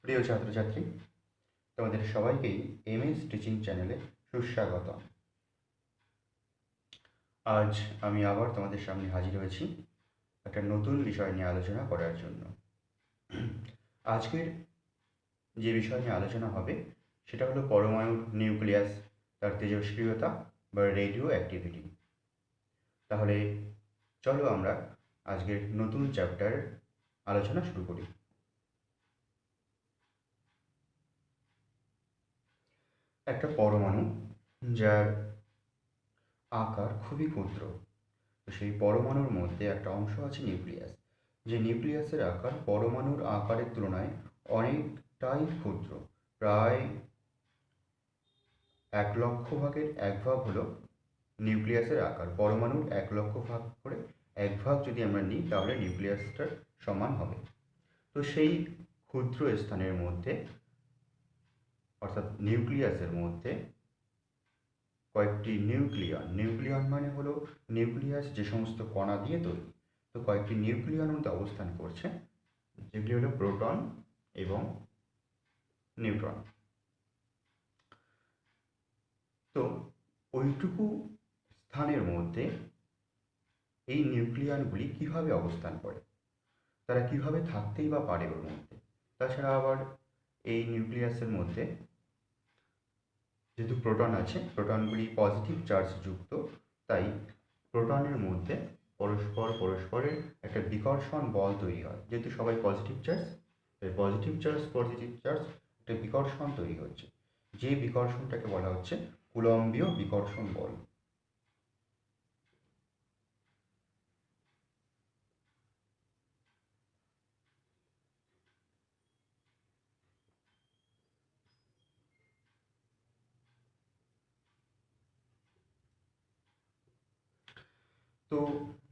প্রিয় ছাত্রছাত্রী, তোমাদের সবাইকেই এমএস টিচিং চ্যানেলে সুস্বাগত। আজ আমি আবার তোমাদের সামনে হাজির হয়েছি একটা নতুন বিষয় নিয়ে আলোচনা করার জন্য। আজকের যে বিষয় নিয়ে আলোচনা হবে সেটা হলো পরমাণুর নিউক্লিয়াস, তার তেজস্ক্রিয়তা বা রেডিও অ্যাক্টিভিটি। তাহলে চলো আমরা আজকের নতুন চ্যাপ্টার আলোচনা শুরু করি। একটা পরমাণু যার আকার খুবই ক্ষুদ্র, তো সেই পরমাণুর মধ্যে একটা অংশ আছে নিউক্লিয়াস। যে নিউক্লিয়াসের আকার পরমাণুর আকারের তুলনায় অনেকটাই ক্ষুদ্র, প্রায় 1,00,000 ভাগের 1 ভাগ হলো নিউক্লিয়াসের আকার। পরমাণুর 1,00,000 ভাগ করে 1 ভাগ যদি আমরা নিই তাহলে নিউক্লিয়াসটার সমান হবে। তো সেই ক্ষুদ্র স্থানের মধ্যে অর্থাৎ নিউক্লিয়াসের মধ্যে কয়েকটি নিউক্লিয়ন মানে হলো নিউক্লিয়াস যে সমস্ত কণা দিয়ে তৈরি। তো কয়েকটি নিউক্লিয়ন মধ্যে অবস্থান করছে, যেগুলি হলো প্রোটন এবং নিউট্রন। তো ওইটুকু স্থানের মধ্যে এই নিউক্লিয়নগুলি কিভাবে অবস্থান করে, তারা কিভাবে থাকতেই বা পারে ওর মধ্যে। তাছাড়া আবার এই নিউক্লিয়াসের মধ্যে যেহেতু প্রোটন আছে, প্রোটনগুলি পজিটিভ চার্জ যুক্ত, তাই প্রোটনের মধ্যে পরস্পরের একটা বিকর্ষণ বল তৈরি হয়। যেহেতু সবাই পজিটিভ চার্জ, তাই পজিটিভ চার্জ একটা বিকর্ষণ তৈরি হচ্ছে। যে বিকর্ষণটাকে বলা হচ্ছে কুলম্বীয় বিকর্ষণ বল। তো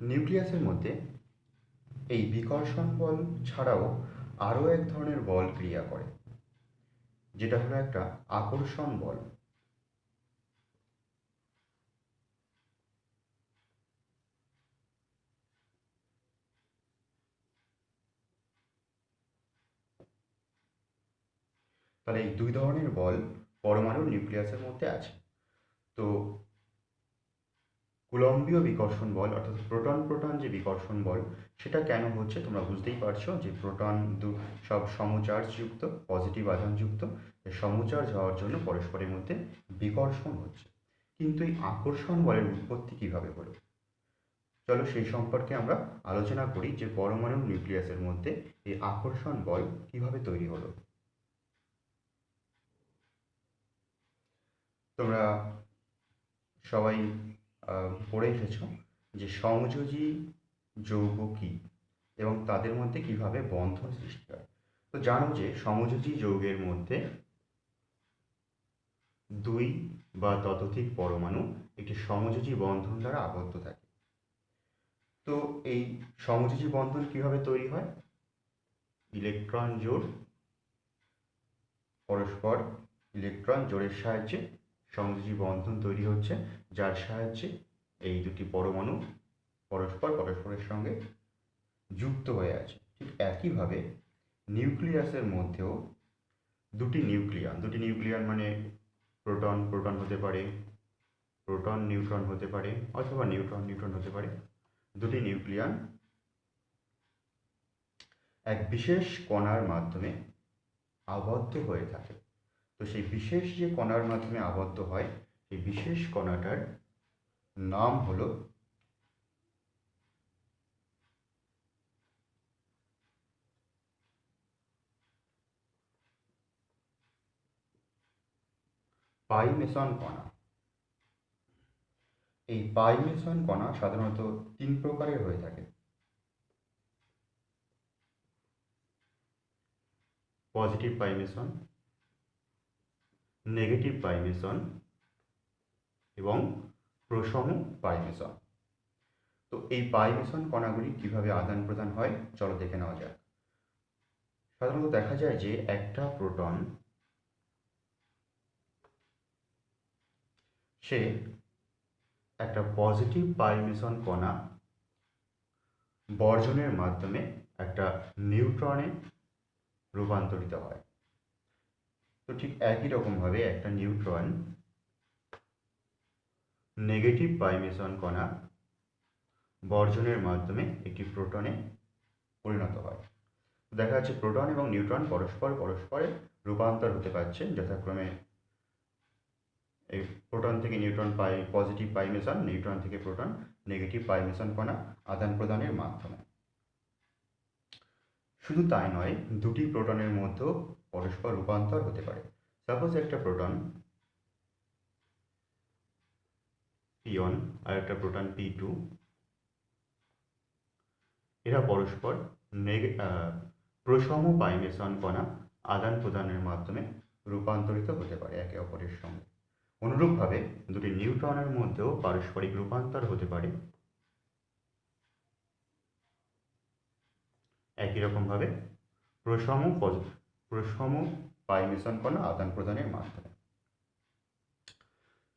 নিউক্লিয়াসের মধ্যে এই বিকর্ষণ বল ছাড়াও আরও এক ধরনের বল ক্রিয়া করে, যেটা হলো একটা আকর্ষণ বল। তাহলে এই দুই ধরনের বল পরমাণুর নিউক্লিয়াসের মধ্যে আছে। তো কুলম্বীয় বিকর্ষণ বল অর্থাৎ প্রোটন প্রোটন যে বিকর্ষণ বল, সেটা কেন হচ্ছে তোমরা বুঝতেই পারছো যে প্রোটন সব সমচার্জযুক্ত, পজিটিভ আধানযুক্ত। সমচার্জ হওয়ার জন্য পরস্পরের মধ্যে বিকর্ষণ হচ্ছে। কিন্তু এই আকর্ষণ বলের উৎপত্তি কিভাবে হলো, চলো সেই সম্পর্কে আমরা আলোচনা করি যে পরমাণুর নিউক্লিয়াসের মধ্যে এই আকর্ষণ বল কিভাবে তৈরি হলো। তোমরা সবাই পড়ে এসেছো যে সমযোজী যৌগ কী এবং তাদের মধ্যে কিভাবে বন্ধন সৃষ্টি হয়। তো জানো যে সমযোজী যৌগের মধ্যে দুই বা ততোধিক পরমাণু একটি সমযোজী বন্ধন দ্বারা আবদ্ধ থাকে। তো এই সমযোজী বন্ধন কিভাবে তৈরি হয়? ইলেকট্রন জোড়, পরস্পর ইলেকট্রন জোড়ের সাহায্যে সমযোজী বন্ধন তৈরি হচ্ছে, যার সাহায্যে এই দুটি পরমাণু পরস্পরের সঙ্গে যুক্ত হয়ে আছে। ঠিক একইভাবে নিউক্লিয়াসের মধ্যেও দুটি নিউক্লিয়ন মানে প্রোটন প্রোটন হতে পারে, প্রোটন নিউট্রন হতে পারে, অথবা নিউট্রন নিউট্রন হতে পারে। দুটি নিউক্লিয়ন এক বিশেষ কণার মাধ্যমে আবদ্ধ হয়ে থাকে। তো সেই বিশেষ যে কণার মাধ্যমে আবদ্ধ হয়, সেই বিশেষ কণাটার নাম হলো পাই মেসন কণা। এই পাই মেসন কণা সাধারণত 3 প্রকারের হয়ে থাকে: পজিটিভ পাই মেসন, নেগেটিভ পাই মেসন এবং প্রসম পাই মেসন। তো এই পাই মেসন কণাগুলি কিভাবে আদান প্রদান হয় চলো দেখে নেওয়া যাক। সাধারণত দেখা যায় যে একটা প্রোটন সে একটা পজিটিভ পাই মেসন কণা বর্জনের মাধ্যমে একটা নিউট্রনে রূপান্তরিত হয়। তো ঠিক একই রকমভাবে একটা নিউট্রন নেগেটিভ পাই মেসন কণা বর্জনের মাধ্যমে একটি প্রোটনে পরিণত হয়। দেখা যাচ্ছে প্রোটন এবং নিউট্রন পরস্পরে রূপান্তর হতে পারছে, যথাক্রমে এই প্রোটন থেকে নিউট্রন পাই পজিটিভ পাই মেসন, নিউট্রন থেকে প্রোটন নেগেটিভ পাই মেসন কণা আদান প্রদানের মাধ্যমে। শুধু তাই নয়, দুটি প্রোটনের মধ্যেও পরস্পর রূপান্তর হতে পারে। সাপোজ একটা প্রোটন P1 আর একটা প্রোটন P2, এরা পরস্পর প্রসম পাই মেসন কণা আদান প্রদানের মাধ্যমে রূপান্তরিত হতে পারে একে অপরের সঙ্গে। অনুরূপভাবে দুটি নিউট্রনের মধ্যেও পারস্পরিক রূপান্তর হতে পারে একই রকমভাবে প্রসম পাই মেসন কণা আদান প্রদানের মাধ্যমে।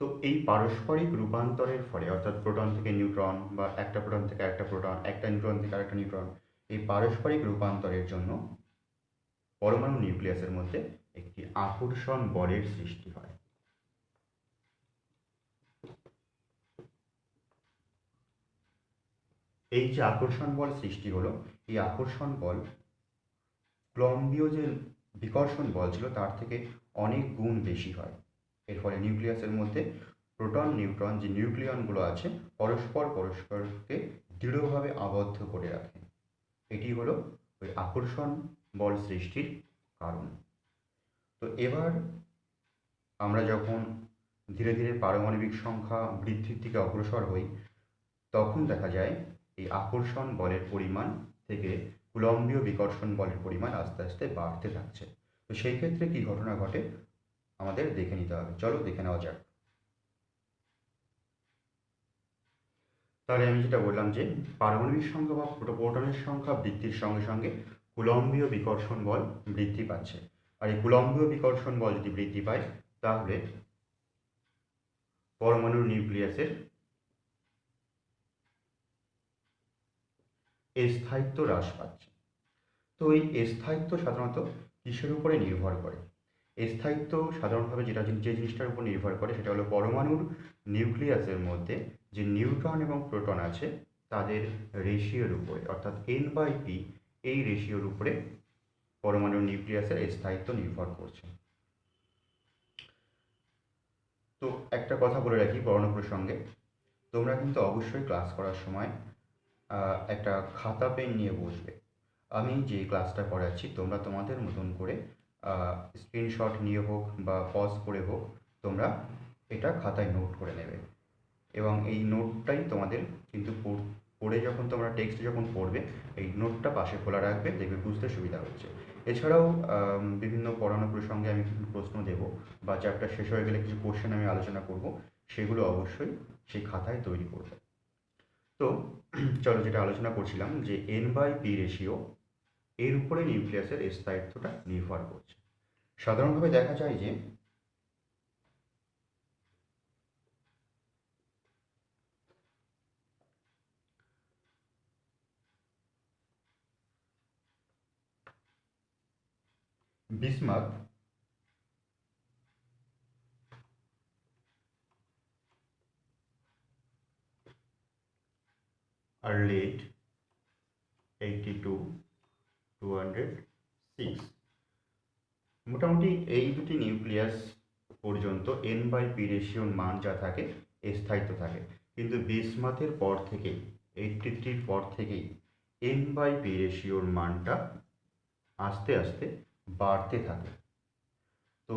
তো এই পারস্পরিক রূপান্তরের ফলে, অর্থাৎ প্রোটন থেকে নিউট্রন বা একটা প্রোটন থেকে একটা প্রোটন, একটা নিউট্রন থেকে আরেকটা নিউট্রন, এই পারস্পরিক রূপান্তরের জন্য পরমাণু নিউক্লিয়াসের মধ্যে একটি আকর্ষণ বলের সৃষ্টি হয়। এই যে আকর্ষণ বল সৃষ্টি হলো, এই আকর্ষণ বল কুলম্বীয় যে বিকর্ষণ বল ছিল তার থেকে অনেক গুণ বেশি হয়। এর ফলে নিউক্লিয়াসের মধ্যে প্রোটন নিউট্রন যে নিউক্লিয়নগুলো আছে পরস্পরকে দৃঢ়ভাবে আবদ্ধ করে রাখে। এটি হলো ওই আকর্ষণ বল সৃষ্টির কারণ। তো এবার আমরা যখন ধীরে ধীরে পারমাণবিক সংখ্যা বৃদ্ধির দিকে অগ্রসর হই, তখন দেখা যায় এই আকর্ষণ বলের পরিমাণ থেকে কুলম্বীয় বিকর্ষণ বলের পরিমাণ আস্তে আস্তে বাড়তে থাকছে। তো সেই ক্ষেত্রে কি ঘটনা ঘটে আমাদের দেখে নিতে হবে। চলো দেখে নেওয়া যাক। তাহলে আমি যেটা বললাম যে পারমাণবিক সংখ্যা বা প্রোটনের সংখ্যা বৃদ্ধির সঙ্গে সঙ্গে কুলম্বীয় বিকর্ষণ বল বৃদ্ধি পাচ্ছে। আর এই কুলম্বীয় বিকর্ষণ বল যদি বৃদ্ধি পায়, তাহলে পরমাণুর নিউক্লিয়াসের স্থায়িত্ব হ্রাস পাচ্ছে। তো এই স্থায়িত্ব সাধারণত কিসের উপরে নির্ভর করে? স্থায়িত্ব সাধারণভাবে যে জিনিসটার উপর নির্ভর করে সেটা হলো পরমাণুর নিউক্লিয়াসের মধ্যে যে নিউট্রন এবং প্রোটন আছে তাদের রেশিওর উপরে, অর্থাৎ N/P, এই রেশিওর উপরে পরমাণুর নিউক্লিয়াসের স্থায়িত্ব নির্ভর করছে। তো একটা কথা বলে রাখি পড়ানো প্রসঙ্গে, তোমরা কিন্তু অবশ্যই ক্লাস করার সময় একটা খাতা পেন নিয়ে বসবে। আমি যে ক্লাসটা করাচ্ছি তোমরা তোমাদের মতন করে স্ক্রিনশট নিয়ে হোক বা পজ করে হোক তোমরা এটা খাতায় নোট করে নেবে, এবং এই নোটটাই তোমাদের কিন্তু পড়ে যখন তোমরা টেক্সট যখন পড়বে এই নোটটা পাশে খোলা রাখবে, দেখবে বুঝতে সুবিধা হচ্ছে। এছাড়াও বিভিন্ন পড়ানো প্রসঙ্গে আমি কিছু প্রশ্ন দেব বা চ্যাপ্টার শেষ হয়ে গেলে কিছু কোশ্চেন আমি আলোচনা করব, সেগুলো অবশ্যই সেই খাতায় তৈরি করবে। তো চলো যেটা আলোচনা করছিলাম যে N/P রেশিও, এর উপরে নিউক্লিয়াসের স্থায়িত্বটা নির্ভর করছে। সাধারণভাবে দেখা যায় যে বিসমাথ আর লেড 82, 206, মোটামুটি এই দুটি নিউক্লিয়াস পর্যন্ত N/P রেশিওর মান যা থাকে স্থায়িত্ব থাকে, কিন্তু বিসমাথের পর থেকে 83 পর থেকেই N/P রেশিওর মানটা আস্তে আস্তে বাড়তে থাকে। তো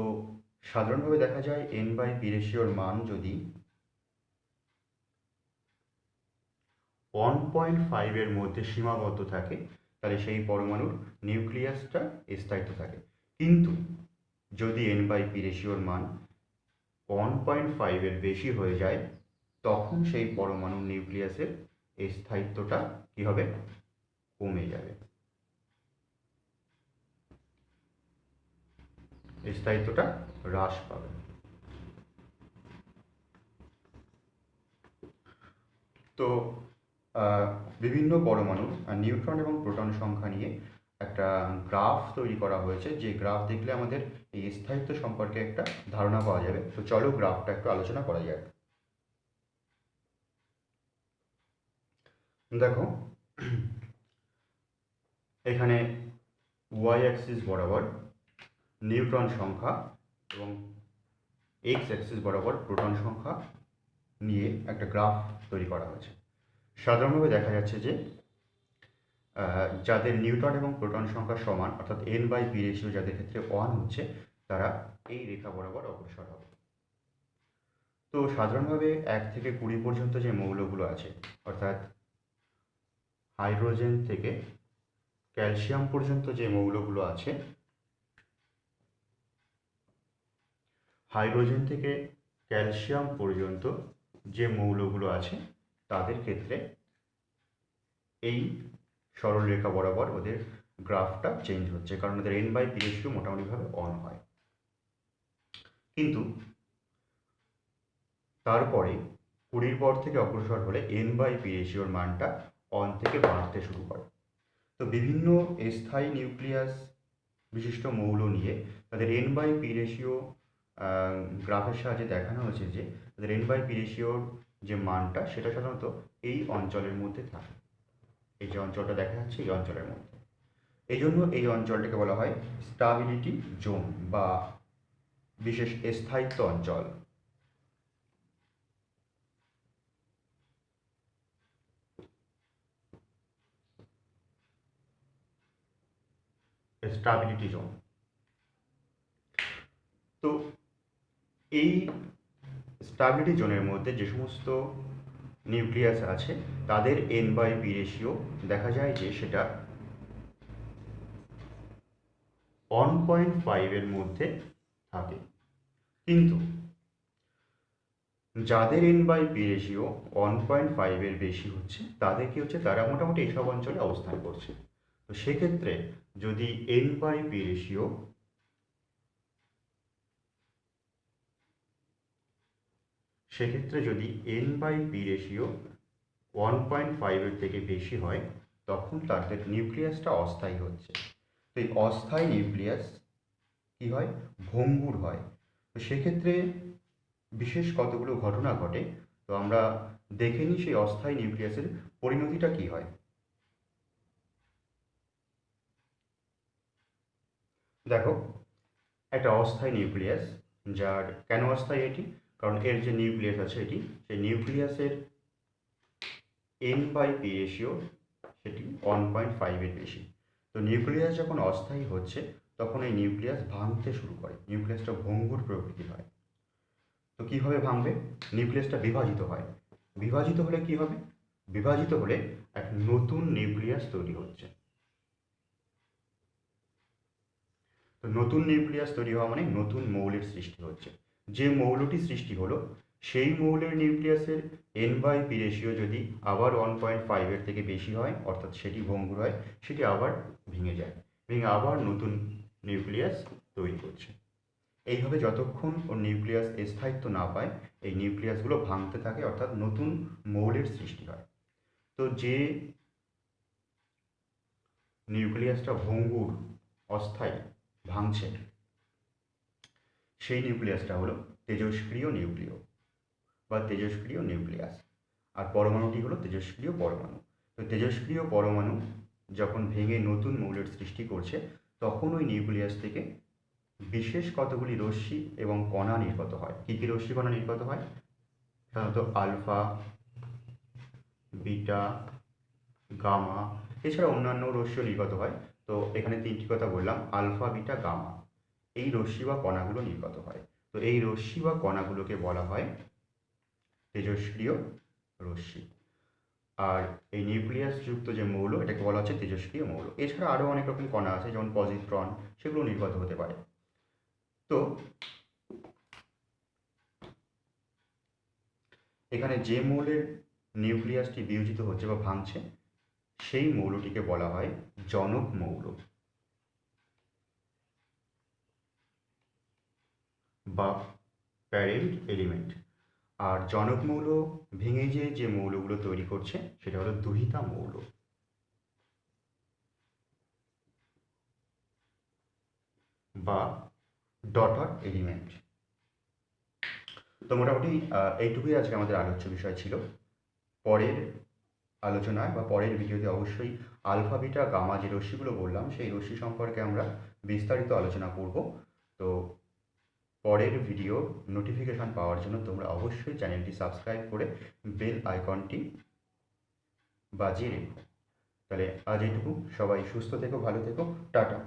সাধারণভাবে দেখা যায় N/P রেশিওর মান যদি 1.5 এর মধ্যে সীমাবদ্ধ থাকে তাহলে সেই পরমাণুর নিউক্লিয়াসটা স্থায়িত্ব থাকে। কিন্তু যদি N/P রেশিওর মান 1.5 এর বেশি হয়ে যায় তখন সেই পরমাণুর নিউক্লিয়াসের স্থায়িত্বটা কি হবে? কমে যাবে, স্থায়িত্বটা হ্রাস পাবে। তো বিভিন্ন পরমাণুর নিউট্রন এবং প্রোটন সংখ্যা নিয়ে একটা গ্রাফ তৈরি করা হয়েছে, যে গ্রাফ দেখলে আমাদের এই স্থায়িত্ব সম্পর্কে একটা ধারণা পাওয়া যাবে। তো চলো গ্রাফটা একটু আলোচনা করা যাক। দেখো এখানে ওয়াই অ্যাক্সিস বরাবর নিউট্রন সংখ্যা এবং এক্স অ্যাক্সিস বরাবর প্রোটন সংখ্যা নিয়ে একটা গ্রাফ তৈরি করা হয়েছে। সাধারণভাবে দেখা যাচ্ছে যে যাদের নিউট্রন এবং প্রোটন সংখ্যা সমান, অর্থাৎ n/p রেশিও যাদের ক্ষেত্রে 1 হচ্ছে, তারা এই রেখা বরাবর অগ্রসর হবে। তো সাধারণভাবে 1 থেকে 20 পর্যন্ত যে মৌলগুলো আছে, অর্থাৎ হাইড্রোজেন থেকে ক্যালসিয়াম পর্যন্ত যে মৌলগুলো আছে, হাইড্রোজেন থেকে ক্যালসিয়াম পর্যন্ত যে মৌলগুলো আছে তাদের ক্ষেত্রে এই সরলরেখা বরাবর ওদের গ্রাফটা চেঞ্জ হচ্ছে, কারণ ওদের n/p রেশিও মোটামুটিভাবে 1 হয়। কিন্তু তারপরে 20 পর থেকে অগ্রসর হলে n/p রেশিওর মানটা 1 থেকে বাড়তে শুরু করে। তো বিভিন্ন স্থায়ী নিউক্লিয়াস বিশিষ্ট মৌল নিয়ে তাদের n/p রেশিও গ্রাফের সাহায্যে দেখানো হয়েছে যে তাদের n/p রেশিওর যে মানটা সেটা সাধারণত এই অঞ্চলের মধ্যে থাকে। এই যে অঞ্চলটা দেখা যাচ্ছে এই অঞ্চলের মধ্যে, এই জন্য এই অঞ্চলটাকে বলা হয় স্টাবিলিটি জোন বা বিশেষ স্থায়িত্ব অঞ্চল। Stability zone. তো এই স্টাবিলিটি জোনের মধ্যে যে সমস্ত নিউক্লিয়াস আছে তাদের n/p রেশিও দেখা যায় যে সেটা 1.5 এর মধ্যে থাকে। কিন্তু যাদের n/p রেশিও 1.5 এর বেশি হচ্ছে তাদের কি হচ্ছে, তারা মোটামুটি এইসব অঞ্চলে অবস্থান করছে। তো সেক্ষেত্রে যদি n/p রেশিও n/p রেশিও 1.5 এর থেকে বেশি হয়, তখন তাদের নিউক্লিয়াসটা অস্থায়ী হচ্ছে। তো এই অস্থায়ী নিউক্লিয়াস কি হয়, ভঙ্গুর হয়। তো সেক্ষেত্রে বিশেষ কতগুলো ঘটনা ঘটে। তো আমরা দেখে নিই সেই অস্থায়ী নিউক্লিয়াসের পরিণতিটা কি হয়। দেখো একটা অস্থায়ী নিউক্লিয়াস, যার কেন অস্থায়ী এটি, কারণ এর যে নিউক্লিয়াস আছে এটি, সেই নিউক্লিয়াসের n/p রেশিও সেটি 1.5 এর বেশি। তো নিউক্লিয়াস যখন অস্থায়ী হচ্ছে তখন এই নিউক্লিয়াস ভাঙতে শুরু করে, নিউক্লিয়াসটা ভঙ্গুর প্রকৃতির হয়। তো কীভাবে ভাঙবে, নিউক্লিয়াসটা বিভাজিত হয়। বিভাজিত হলে কি হবে, বিভাজিত হলে এক নতুন নিউক্লিয়াস তৈরি হচ্ছে। তো নতুন নিউক্লিয়াস তৈরি হওয়া মানে নতুন মৌলের সৃষ্টি হচ্ছে। যে মৌলটি সৃষ্টি হলো সেই মৌলের নিউক্লিয়াসের n/p রেশিও যদি আবার 1.5 এর থেকে বেশি হয়, অর্থাৎ সেটি ভঙ্গুর হয়, সেটি আবার ভেঙে যায়, ভেঙে আবার নতুন নিউক্লিয়াস তৈরি করছে। এইভাবে যতক্ষণ ওর নিউক্লিয়াস স্থায়িত্ব না পায় এই নিউক্লিয়াসগুলো ভাঙতে থাকে, অর্থাৎ নতুন মৌলের সৃষ্টি হয়। তো যে নিউক্লিয়াসটা ভঙ্গুর, অস্থায়ী, ভাঙছে, সেই নিউক্লিয়াসটা হলো তেজস্ক্রিয় নিউক্লিয় বা তেজস্ক্রিয় নিউক্লিয়াস। আর পরমাণুটি হলো তেজস্ক্রিয় পরমাণু। তো তেজস্ক্রিয় পরমাণু যখন ভেঙে নতুন মৌলের সৃষ্টি করছে তখন ওই নিউক্লিয়াস থেকে বিশেষ কতগুলি রশ্মি এবং কণা নির্গত হয়। কী কী রশ্মি কণা নির্গত হয়, সাধারণত আলফা, বিটা, গামা, এছাড়া অন্যান্য রশ্মিও নির্গত হয়। তো এখানে 3টি কথা বললাম, আলফা, বিটা, গামা, এই রশ্মি বা কণাগুলো নির্গত হয়। তো এই রশ্মি বা কণাগুলোকে বলা হয় তেজস্ক্রিয় রশ্মি। আর এই নিউক্লিয়াসযুক্ত যে মৌল এটাকে বলা হচ্ছে তেজস্ক্রিয় মৌল। এছাড়া আরও অনেক রকম কণা আছে, যেমন পজিট্রন, সেগুলো নির্গত হতে পারে। তো এখানে যে মৌলের নিউক্লিয়াসটি বিয়োজিত হচ্ছে বা ভাঙছে সেই মৌলটিকে বলা হয় জনক মৌল বা প্যারেন্ট এলিমেন্ট। আর জনক মৌল ভেঙে যে মৌলগুলো তৈরি করছে সেটা হলো দুহিতা মৌল। বা ডটার এলিমেন্ট। তো মোটামুটি এইটুকুই আজকে আমাদের আলোচ্য বিষয় ছিল। পরের আলোচনায় বা পরের ভিডিওতে অবশ্যই আলফা বিটা গামা যে রশ্মিগুলো বললাম সেই রশ্মি সম্পর্কে আমরা বিস্তারিত আলোচনা করব। তো পরের ভিডিও নোটিফিকেশান পাওয়ার জন্য তোমরা অবশ্যই চ্যানেলটি সাবস্ক্রাইব করে বেল আইকনটি বাজিয়ে রেখো। তাহলে আজ এইটুকু, সবাই সুস্থ থেকো, ভালো থেকো, টাটা।